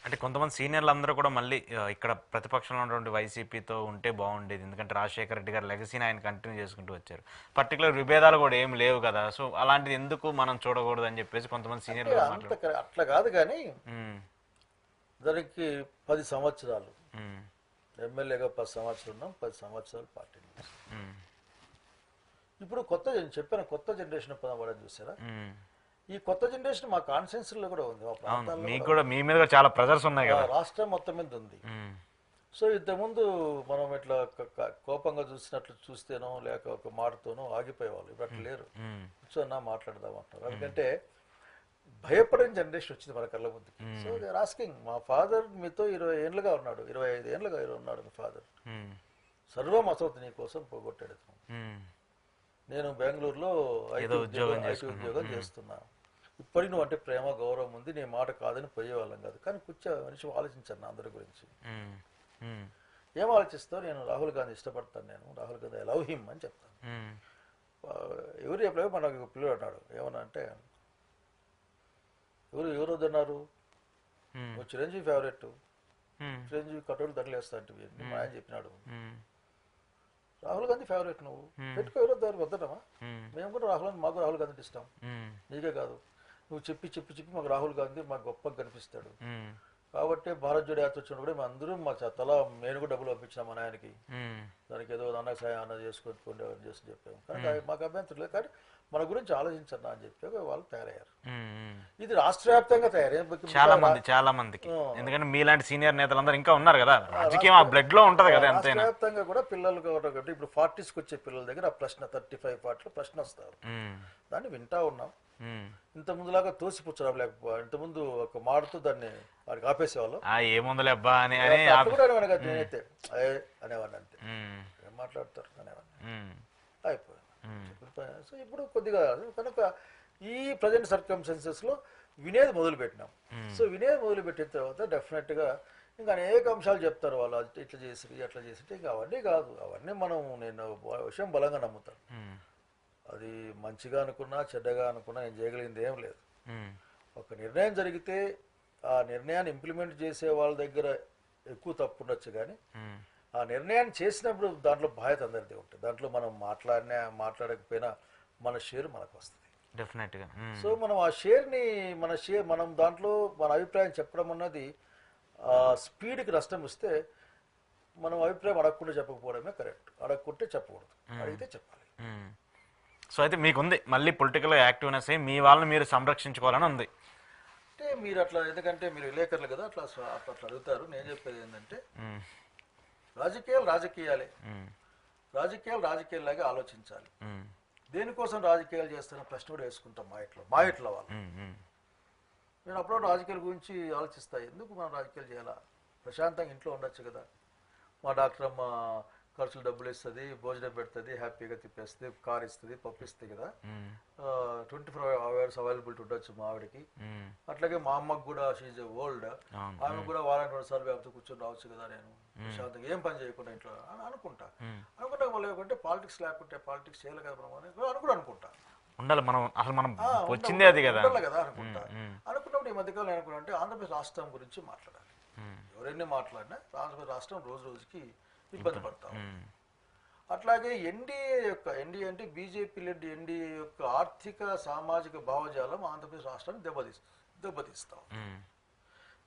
అంటే కొంతమంది సీనియర్లు అందరూ కూడా మళ్ళీ ఇక్కడ ప్రతిపక్షంలో ఉన్నటువంటి వైసీపీతో ఉంటే బాగుండేది, ఎందుకంటే రాజశేఖర రెడ్డి గారి లెగసీని ఆయన కంటిన్యూ చేసుకుంటూ వచ్చారు. పర్టికులర్ విభేదాలు కూడా ఏం లేవు కదా, సో అలాంటిది ఎందుకు మనం చూడకూడదు అని చెప్పేసి కొంతమంది అంటే సీనియర్లు కూడా అంత మాట్లాడు. అట్లా కాదు కానీ ఉమ్, దానికి 10 సంవత్సరాలు ఉమ్, ఎమ్మెల్యేగా 10 సంవత్సరాలు ఉన్నాం, 10 సంవత్సరాలు పార్టీని చేస్తాం. ఉమ్, ఇప్పుడు కొత్త చెప్పిన కొత్త జనరేషన్ పదం చూసారా? ఉమ్. ఈ కొత్త జనరేషన్ మా కాన్స్టిట్యున్సీలో కూడా ఉంది, మా అవును, ప్రాంతాల్లో మీకు కూడా కూడా మీ మీద కూడా చాలా ప్రెజర్స్ ఉన్నాయి ఉంది. కదా. రాష్ట్రం మొత్తం మీద ఉంది. ఉమ్, సో ఇంతకుముందు మనం ఇట్లా కోపంగా చూసినట్లు చూస్తేనో లేక ఒక మాటతోనో ఆగిపోయేవాళ్ళు. ఇప్పుడు అట్లా లేరు. ఉమ్, కూర్చొన్నా మాట్లాడదాం అంటారు. ఎందుకంటే భయపడిన జనరేషన్ వచ్చింది మన కళ్ళ ముందుకి. సో దే ఆర్ ఆస్కింగ్, మా ఫాదర్ మీతో 20 ఏళ్ళుగా ఉన్నాడు, 25 ఏళ్ళుగా ఉన్నాడు మీ ఫాదర్, ఉమ్, సర్వం అసౌత్ నీ కోసం పోగొట్టాడు. ఉమ్. నేను బెంగళూరులో ఐటీ ఉద్యోగం చేస్తున్నా. ఇప్పటికి నువ్వు అంటే ప్రేమ గౌరవం ఉంది, నీ మాట కాదని పోయేవాళ్ళం కాదు. కానీ మనిషి ఆలోచించాను అందరి గురించి. ఉమ్, ఉమ్, ఏం ఆలోచిస్తావు? నేను రాహుల్ గాంధీ ఇష్టపడతాను, నేను Rahul Gandhi I love him అని చెప్తాను. ఉమ్, ఎవరు చెప్పలేదు, మనకు పిల్లడు అన్నాడు ఏమన్నా అంటే, ఎవరు వద్దన్నారు, ఉమ్, నువ్వు చిరంజీవి ఫేవరెట్, ఉమ్, చిరంజీవి కట్టోడు దండలేస్తా అంటే మా ఆయన చెప్పినాడు. ఉమ్, రాహుల్ గాంధీ ఫేవరెట్, నువ్వు పెట్టుకో, ఎవరో దారి వద్దనమా? ఉమ్, మేము కూడా మాకు రాహుల్ గాంధీ అంటే ఇష్టం. ఉమ్, నీకే కాదు, నువ్వు చెప్పి మాకు రాహుల్ గాంధీ మాకు గొప్పగా కనిపిస్తాడు. ఉమ్, కాబట్టి భారత్ జోడో యాత్ర వచ్చినప్పుడు కూడా మేము అందరం మా తల నేను కూడా డబ్బులు పంపించాం మా నాయనకి, ఉమ్, దానికి ఏదో అన్న సాయం అన్న చేసుకొని చేసి చెప్పాము. కానీ మాకు అభ్యంతరం లేదు, కానీ మన గురించి ఆలోచించన్నా అని చెప్పి వాళ్ళు తయారయ్యారు. ఉమ్. ఇది రాష్ట్ర వ్యాప్తంగా చాలా మందికి, ఎందుకంటే మీలాంటి సీనియర్ నేతలందరూ ఇంకా ఉన్నారు కదా, రాజకీయం ఆ బ్లడ్ లో ఉంటది కదా రాష్ట్ర ఎంతైనా. వ్యాప్తంగా కూడా పిల్లలు కాబట్టి ఇప్పుడు 40కి వచ్చే పిల్లల దగ్గర ఆ ప్రశ్న 35-40 ప్రశ్న వస్తారు. ఉమ్, దాన్ని వింటా ఉన్నాం. ఉమ్. ఇంత ముందులాగా తోసిపుచ్చడం లేకపో, ఇంతకుముందు ఒక మాటతో దాన్ని వాడికి ఆపేసేవాళ్ళం. ఏముందులే అబ్బా అని అని అప్పుడు కూడా అనేవాడిని కాదు, నేనైతే అనేవాడిని అంతే. ఉమ్, ఏం మాట్లాడతారు అనేవాడిని, ఉమ్, అయిపోయాను. ఉమ్, సో ఇప్పుడు కొద్దిగా కనుక ఈ ప్రజెంట్ సర్కమ్స్టెన్సెస్లో వినేది మొదలుపెట్టినాం. సో వినేది మొదలుపెట్టిన తర్వాత డెఫినెట్గా ఇంకా అనేక అంశాలు చెప్తారు వాళ్ళు, ఇట్లా చేసి అట్లా చేసి. ఇంకా అవన్నీ కాదు, అవన్నీ నేను విషయం బలంగా నమ్ముతాను. ఉమ్, అది మంచిగా అనుకున్నా చెడ్డగా అనుకున్నా నేను చేయగలిగింది ఏం లేదు. ఉమ్, ఒక నిర్ణయం జరిగితే ఆ నిర్ణయాన్ని ఇంప్లిమెంట్ చేసే వాళ్ళ దగ్గర ఎక్కువ తప్పు ఉండొచ్చు, కానీ ఉమ్, ఆ నిర్ణయాన్ని చేసినప్పుడు దాంట్లో బాధ్యత అందరిది ఉంటుంది. దాంట్లో మనం మాట్లాడకపోయినా మన షేర్ మనకు వస్తుంది డెఫినెట్గా. సో మనం ఆ మనం దాంట్లో మన అభిప్రాయం చెప్పడం అన్నది స్పీడ్కి నష్టం వస్తే మనం అభిప్రాయం అడగకుండా చెప్పకపోవడమే కరెక్ట్. అడగకుంటే చెప్పకూడదు, అడిగితే చెప్పాలి. సో అయితే మీకుంది మళ్ళీ పొలిటికల్ యాక్టివ్నెస్ అయ్యి మీ వాళ్ళని మీరు సంరక్షించుకోవాలని ఉంది. అంటే మీరు అట్లా, ఎందుకంటే మీరు విలేకరులు కదా, అట్లా అట్లా అడుగుతారు. నేను చెప్పేది ఏంటంటే రాజకీయాలే, రాజకీయాల్లాగా ఆలోచించాలి. దేనికోసం రాజకీయాలు చేస్తున్న ప్రశ్న కూడా వేసుకుంటాం మా ఇంట్లో వాళ్ళు. నేను అప్పుడు రాజకీయాల గురించి ఆలోచిస్తాయి, ఎందుకు మనం రాజకీయాలు చేయాలా, ప్రశాంతంగా ఇంట్లో ఉండొచ్చు కదా. మా డాక్టర్ అమ్మ ఖర్చులు డబ్బులు ఇస్తుంది, భోజనం పెడుతుంది, హ్యాపీగా తిప్పేస్తుంది, కార్ ఇస్తుంది, పప్పు ఇస్తుంది కదా. 24 hours అవైలబిలిటీ ఉండొచ్చు మా ఆవిడకి. అట్లాగే మా అమ్మకు కూడా షీజ్ ఓల్డ్, ఆమె కూడా వారానికి 2 సార్లు వ్యాప్తి కూర్చొని రావచ్చు కదా. నేను ప్రశాంతంగా ఏం పని చేయకుండా ఇంట్లో అని అనుకుంటా మళ్ళీ ఏమంటే పాలిటిక్స్ లేకుంటే పాలిటిక్స్ చేయాలి కదా మనం అని కూడా అనుకుంటా. ఉండాలి, మనం అసలు మనం వచ్చిందే అది కదా అనుకున్నప్పుడు ఈ మధ్యకాలం అనుకున్నా అంటే ఆంధ్రప్రదేశ్ రాష్ట్రం గురించి మాట్లాడాలి. ఎవరైనా మాట్లాడినా ఆంధ్రప్రదేశ్ రాష్ట్రం రోజు రోజుకి ఇబ్బంది పడతాం. అట్లాగే ఎన్డీఏ అంటే బీజేపీ లెడ్ ఎన్డీఏ యొక్క ఆర్థిక సామాజిక భావజాలం ఆంధ్రప్రదేశ్ రాష్ట్రాన్ని దెబ్బతీస్తాం.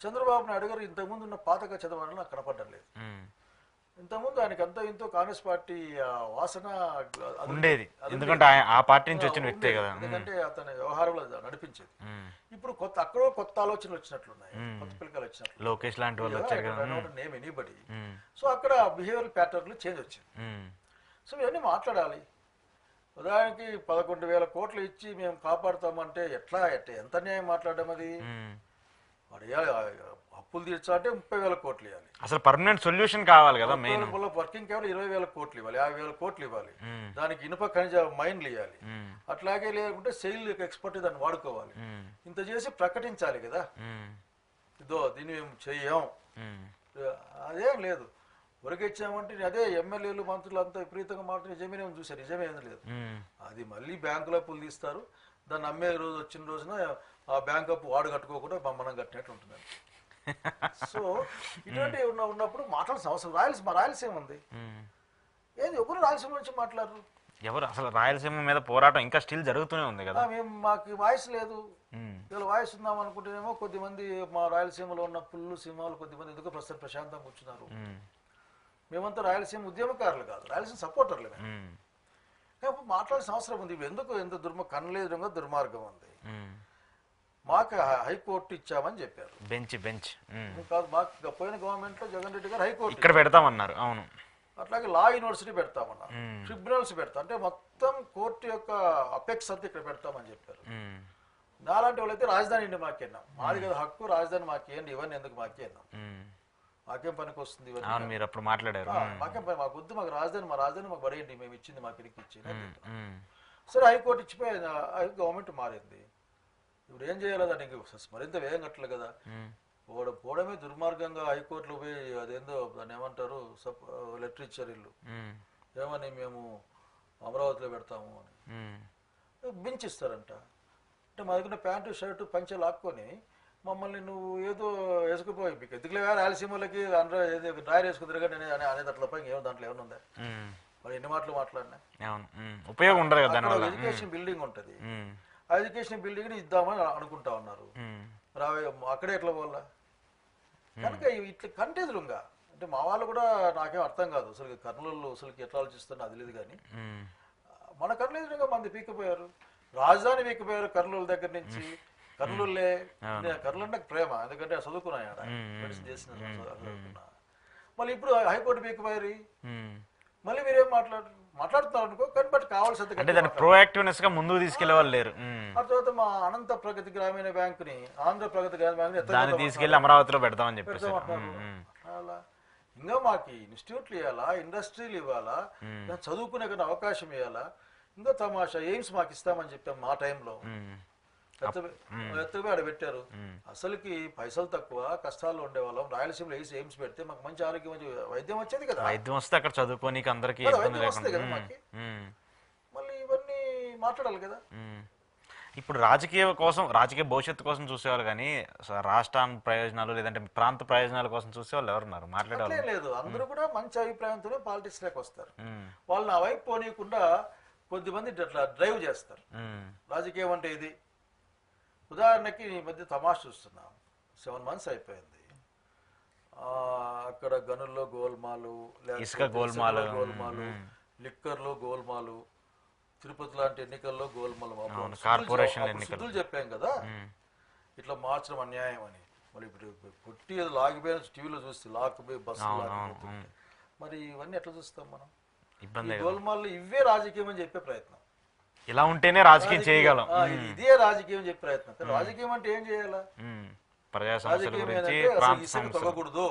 చంద్రబాబు నాయుడు గారు ఇంతకుముందు ఉన్న పాతగా చదవాలని నాకు కనపడడం లేదు. ఇంతకుముందు ఆయనకి అంత ఇంతో కాంగ్రెస్ పార్టీ వాసన ఉండేది, ఎందుకంటే ఆ పార్టీ నుంచి వచ్చిన వ్యక్తే కదా, ఎందుకంటే అతని వ్యవహారంలో నడిపించేది. ఇప్పుడు కొత్త ఆలోచనలు వచ్చినట్లున్నాయి, కొత్త పిల్లకాయలు వచ్చినట్లు, లోకేష్ లాంటి వాళ్ళు వచ్చారు, నేమ్ ఎనీబడి. సో అక్కడ బిహేవియర్ ప్యాటర్న్లు చేంజ్ వచ్చింది. సో ఇవన్నీ మాట్లాడాలి. ఉదాహరణకి 11,000 కోట్లు ఇచ్చి మేము కాపాడుతామంటే ఎట్లా ఎంత అన్యాయం మాట్లాడడం అది. అప్పులు తీర్చాలంటే 30,000 కోట్లు ఇవ్వాలి. అసలు పర్మనెంట్ సొల్యూషన్ కావాలి కదా. మెయిన్ వర్కింగ్ కేవలం 20,000 కోట్లు ఇవ్వాలి, 50,000 కోట్లు ఇవ్వాలి. దానికి ఇనుప ఖనిజ మైన్లు ఇవ్వాలి. అట్లాగే లేకుంటే సెయిల్ ఎక్స్పర్ట్ దాన్ని వాడుకోవాలి. ఇంత చేసి ప్రకటించాలి కదా, ఇదో దీన్ని మేము చెయ్యం, అదేం లేదు. ఉరకిచ్చామంటే అదే ఎమ్మెల్యేలు మంత్రులు అంతా విపరీతంగా మాట నిజమే చూసారు, నిజమేం లేదు. అది మళ్ళీ బ్యాంకులో అప్పులు తీస్తారు, దాన్ని అమ్మే రోజు వచ్చిన రోజున ఆ బ్యాంక్ అప్పు వాడు కట్టుకోకుండా మనం కట్టినట్టు ఉంటుంది. సో ఇటువంటి ఉన్నప్పుడు మాట్లాడాల్సిన అవసరం రాయలసీమ ఉంది. ఏది ఎవరు రాయలసీమ నుంచి మాట్లాడరు? ఎవరు అసలు రాయలసీమ మీద పోరాటం ఇంకా స్టిల్ జరుగుతూనే ఉంది కదా. మేము మాకు వాయిస్ లేదు. వీళ్ళు వాయిస్ ఉందాం అనుకుంటేనేమో కొద్దిమంది మా రాయలసీమలో ఉన్న పుల్లు సింహాలు కొద్దిమంది ఎందుకో ప్రస్తుతం ప్రశాంతంగా కూర్చున్నారు. మేమంతా రాయలసీమ ఉద్యమకారులు కాదు, రాయలసీమ సపోర్టర్లు. కాబట్టి మాట్లాడాల్సిన అవసరం ఉంది. ఎందుకు ఎంత కన్నులేదుగా దుర్మార్గం ఉంది. మాకు హైకోర్టు ఇచ్చామని చెప్పారు. బెంచ్ కాదు, మాకు పోయిన గవర్నమెంట్ లో జగన్ రెడ్డి గారు హైకోర్టు ఇక్కడ పెడతామన్నారు. అవును. అట్లాగే లా యూనివర్సిటీ పెడతామన్నారు, ట్రిబ్యునల్స్ పెడతాం, అంటే మొత్తం కోర్టు యొక్క అపెక్స్ అంతా ఇక్కడ పెడతామని చెప్పారు. నాలాంటి వాళ్ళైతే రాజధాని మాకేన్నాం, మాది కదా హక్కు, రాజధాని మాకేయండి, ఇవన్నీ ఎందుకు మాకేన్నాం, మాకేం పనికి వస్తుంది ఇవన్నీ. మీరు అప్పుడు మాట్లాడారు. మాకేం పని, మాకు వద్దు, మాకు రాజధాని, మా రాజధాని మాకు పడేయండి, మేము ఇచ్చింది మాకు ఇరికి ఇచ్చింది. సరే హైకోర్టు ఇచ్చిపోయి గవర్నమెంట్ మారింది. ఇప్పుడు ఏం చేయాలి? దానికి మరింత వేగం కట్టలేదు కదా. పోవడమే దుర్మార్గంగా హైకోర్టులో పోయి అదేందో దాన్ని ఏమంటారు లెటర్ ఇచ్చారు వీళ్ళు, ఏమని మేము అమరావతిలో పెడతాము అని బెంచ్ ఇస్తారంట. అంటే మా దగ్గర ప్యాంటు షర్టు పంచె లాక్కొని మమ్మల్ని నువ్వు ఏదో వేసుకుపోయి మీకు ఎందుకులే రాయలసీమలకి అందరూ ఏదో డ్రాయర్ వేసుకుని తిరగండి అనేది అట్లా పై ఏమో దాంట్లో ఏమైనా ఉందా? మరి ఎన్ని మాటలు మాట్లాడినా ఉపయోగం ఉండదు కదా. ఎడ్యుకేషన్ బిల్డింగ్ ఉంటుంది, ఆ ఎడ్యుకేషన్ బిల్డింగ్ ఇద్దామని అనుకుంటా ఉన్నారు. అక్కడే ఎట్లా పోవాలా? కనుక ఇట్లా కంటెదురుగా అంటే మా వాళ్ళు కూడా నాకేం అర్థం కాదు అసలు కర్నూలు అసలుకి ఎట్లా ఆలోచిస్తున్నా అది లేదు. కానీ మన కర్నూలు ఎదురుగా మంది పీకపోయారు, రాజధాని పీకపోయారు కర్నూలు దగ్గర నుంచి. కర్నూలులే కర్నూలు నాకు ప్రేమ, ఎందుకంటే చదువుకున్నాను మెడిసిన్ చేసిన చదువుకున్నా. మళ్ళీ ఇప్పుడు హైకోర్టు పీకపోయారు, మళ్ళీ మీరేం మాట్లాడుతున్నారు అనుకో. కానీ బట్ కావాల్సింది ప్రోయాక్టివ్నెస్ గా ముందుకు తీసుకెళ్లే వాళ్ళు లేరు. ఆ తర్వాత మా అనంత ప్రగతి గ్రామీణ బ్యాంకుని, ఆంధ్ర ప్రగతి గ్రామీణ బ్యాంకుని తీసుకెళ్లి అమరావతిలో పెడతామని చెప్పేసి అలా ఇంకా మాకు ఇన్స్టిట్యూట్లు ఇవ్వాలా, ఇండస్ట్రీలు ఇవ్వాలా, చదువుకునే అవకాశం ఇవ్వాలా. ఇంకా తమాషా ఎయిమ్స్ మాకు ఇస్తామని చెప్పాం మా టైంలో, ఎత్తుగా ఆడ పెట్టారు. అసలుకి పైసలు తక్కువ, కష్టాల్లో ఉండేవాళ్ళం. రాయలసీమలో ఎయిమ్స్ పెడితే మాకు మంచి ఆరోగ్యం, మంచి వైద్యం వచ్చేది కదా. వైద్యం వస్తే అక్కడ చదువుకోనికి అందరికి వస్తుంది కదా మాకు. మళ్ళీ ఇవన్నీ మాట్లాడాలి కదా. ఇప్పుడు రాజకీయ భవిష్యత్తు కోసం చూసేవాళ్ళు, కానీ రాష్ట్రానికి ప్రయోజనాలు లేదంటే ప్రాంత ప్రయోజనాల కోసం చూసేవాళ్ళు ఎవరున్నారు? మాట్లాడే లేదు. అందరూ కూడా మంచి అభిప్రాయంతోనే పాలిటిక్స్ లోకి వస్తారు. వాళ్ళని ఆ వైపు పోనీయకుండా కొద్దిమంది అట్లా డ్రైవ్ చేస్తారు. రాజకీయం అంటే ఇది. ఉదాహరణకి ఈ మధ్య తమాషా చూస్తున్నాం, 7 months అయిపోయింది. అక్కడ గనుల్లో గోల్మాలు, ఇసుక గోల్మాలు, లిక్కర్లో గోల్మాలు, తిరుపతి లాంటి ఎన్నికల్లో గోల్మాలు, శుద్ధులు చెప్పాం కదా ఇట్లా మార్చడం అన్యాయం అని. మరి ఇప్పుడు కొట్టి లాగిపోయిన టీవీలో చూస్తే లాక్కుపోయి బస్సు మరి ఇవన్నీ ఎట్లా చూస్తాం మనం? గోల్మాల్లో ఇవే రాజకీయం అని చెప్పే ప్రయత్నం. ఇలా ఉంటేనే రాజకీయం చేయగలం, ఇదే రాజకీయం చెప్పే ప్రయత్నం. రాజకీయం అంటే ఏం చేయాలా? ప్రజా సమస్యల గురించి తగ్గకూడదు,